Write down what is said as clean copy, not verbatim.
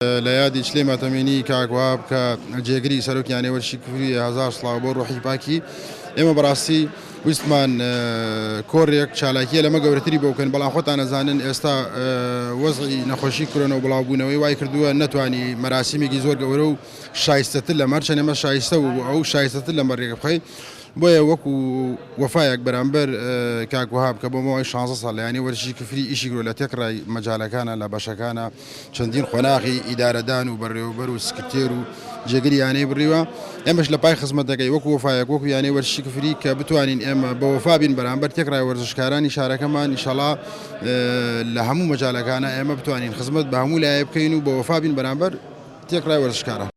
لە یادی شلێمە تەمێنی کاکواب کە جێگری سەرۆکیانێ وەرشی کوفری هزار سڵاو بۆ ڕۆحی پاکی ئێمە بەڕاستی ویستمان کۆڕێک چالاکیە لەمە گەورەتری بۆ بکەن بەڵام خۆتان نەزانن ئێستا وەزعی نەخۆشی کورۆنە و بڵاوبوونەوەی وای کردووە نەتوانی مەراسیمێکی زۆر گەورە و شایستەتر لە مەرچەن ئێمە شایستە و ئەو شایستەتر لە مەڕێگە بخەین بۆیە وەکو وەفایەک بەرامبەر کاکوهاب کە بۆ ماوەی 16 ساڵ ینی وەرشی کوفری ئیشی گرۆ لە تێکڕای مەجالەکانە لە بەشەکانە چەندین خۆناغی ئیدارەدان و بەڕێوەبەر و سکرتێر و جێگری یانەی بڕیوە ئێمەش لە پای خزمەتەکەی وەکو وەفایەک وەکو یانەی وەرشی کوفری کە بتوانین ئێمە بە وەفا بین بەرامبەر تێکڕای وەرزشکارانی شارەکەمان ئینشەڵا لە هەموو مەجالەکانە ئێمە بتوانین خزمەت بە هەموو لایە بکەین و بە وەفا بین بەرامبەر تێکڕای وەرزشکاران.